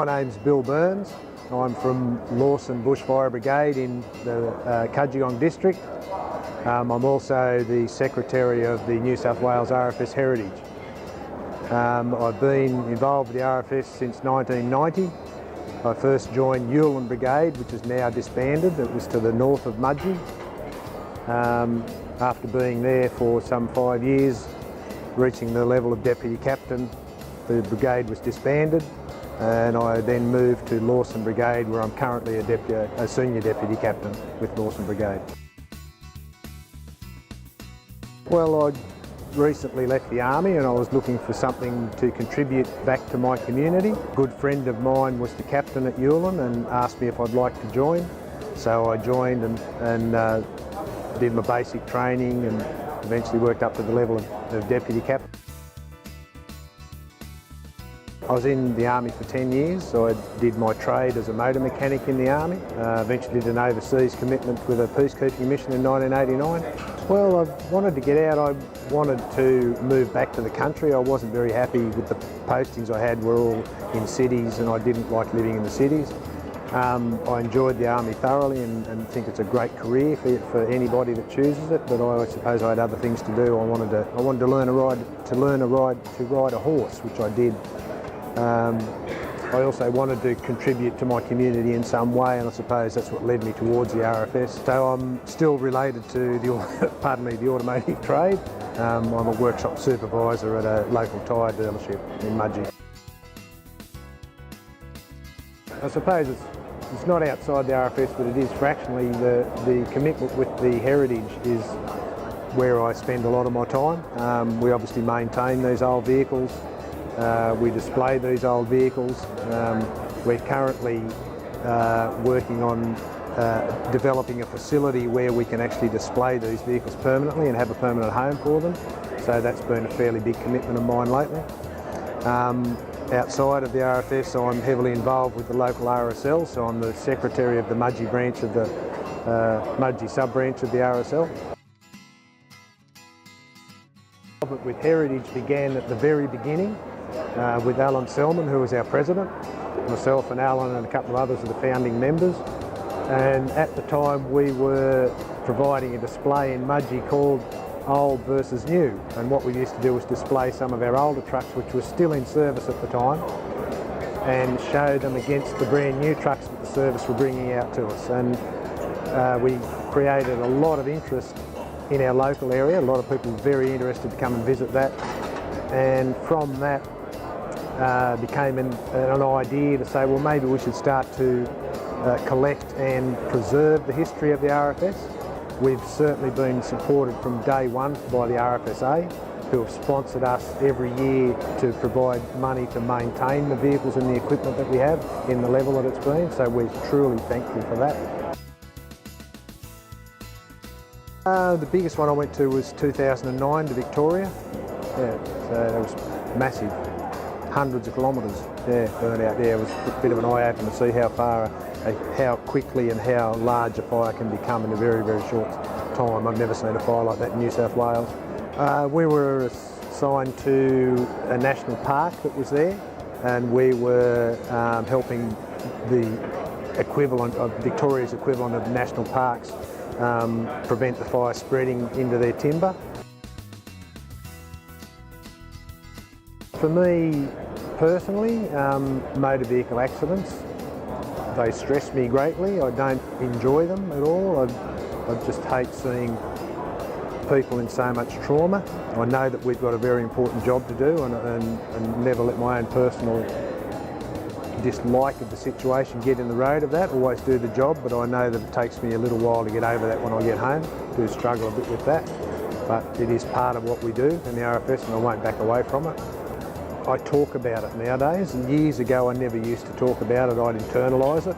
My name's Bill Burns. I'm from Lawson Bushfire Brigade in the Cudgegong District. I'm also the Secretary of the New South Wales RFS Heritage. I've been involved with the RFS since 1990. I first joined Newland Brigade, which is now disbanded. It was to the north of Mudgee. After being there for some 5 years, reaching the level of Deputy Captain, the brigade was disbanded, and I then moved to Lawson Brigade, where I'm currently a Senior Deputy Captain with Lawson Brigade. Well, I recently left the Army and I was looking for something to contribute back to my community. A good friend of mine was the captain at Newland and asked me if I'd like to join. So I joined and did my basic training and eventually worked up to the level of Deputy Captain. I was in the Army for 10 years, so I did my trade as a motor mechanic in the Army. Eventually did an overseas commitment with a peacekeeping mission in 1989. Well, I wanted to get out. I wanted to move back to the country. I wasn't very happy with the postings I had were all in cities, and I didn't like living in the cities. I enjoyed the Army thoroughly and think it's a great career for anybody that chooses it, but I suppose I had other things to do. I wanted to learn to ride a horse, which I did. I also wanted to contribute to my community in some way, and I suppose that's what led me towards the RFS. So I'm still related to the automotive trade. I'm a workshop supervisor at a local tyre dealership in Mudgee. I suppose it's not outside the RFS, but it is fractionally. The commitment with the heritage is where I spend a lot of my time. We obviously maintain these old vehicles. We display these old vehicles. We're currently working on developing a facility where we can actually display these vehicles permanently and have a permanent home for them. So that's been a fairly big commitment of mine lately. Outside of the RFS, I'm heavily involved with the local RSL, so I'm the Secretary of the Mudgee branch of the Mudgee sub-branch of the RSL. With Heritage began at the very beginning with Alan Selman, who was our president. Myself and Alan and a couple of others are the founding members. And at the time we were providing a display in Mudgee called Old versus New. And what we used to do was display some of our older trucks, which were still in service at the time, and show them against the brand new trucks that the service were bringing out to us. And we created a lot of interest in our local area. A lot of people were very interested to come and visit that, and from that became an idea to say, well, maybe we should start to collect and preserve the history of the RFS. We've certainly been supported from day one by the RFSA, who have sponsored us every year to provide money to maintain the vehicles and the equipment that we have in the level that it's been, so we're truly thankful for that. The biggest one I went to was 2009 to Victoria. Yeah, so it was massive, hundreds of kilometres. Yeah, burnt out there. It was a bit of an eye-opener to see how quickly and how large a fire can become in a very, very short time. I've never seen a fire like that in New South Wales. We were assigned to a national park that was there, and we were helping the equivalent of Victoria's equivalent of national parks prevent the fire spreading into their timber. For me personally, motor vehicle accidents, they stress me greatly. I don't enjoy them at all. I just hate seeing people in so much trauma. I know that we've got a very important job to do, and never let my own personal dislike of the situation get in the road of that. Always do the job, but I know that it takes me a little while to get over that when I get home. I do struggle a bit with that, but it is part of what we do in the RFS, and I won't back away from it. I talk about it nowadays, and years ago I never used to talk about it. I'd internalise it,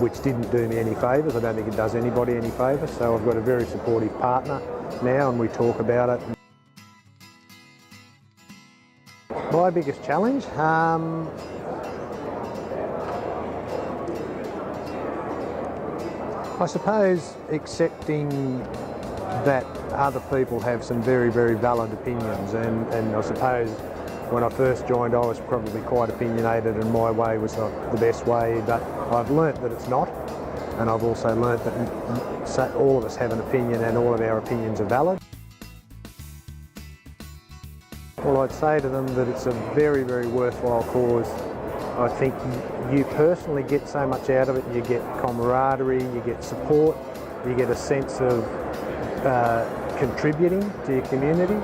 which didn't do me any favours. I don't think it does anybody any favours, so I've got a very supportive partner now, and we talk about it. My biggest challenge? I suppose accepting that other people have some very, very valid opinions, and I suppose When I first joined, I was probably quite opinionated and my way was the best way, but I've learnt that it's not, and I've also learnt that all of us have an opinion and all of our opinions are valid. Well, I'd say to them that it's a very, very worthwhile cause. I think you personally get so much out of it. You get camaraderie, you get support, you get a sense of contributing to your community.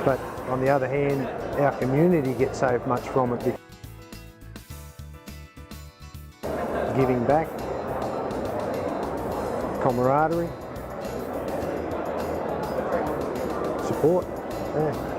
But on the other hand, our community gets so much from it. Giving back, camaraderie, support. Yeah.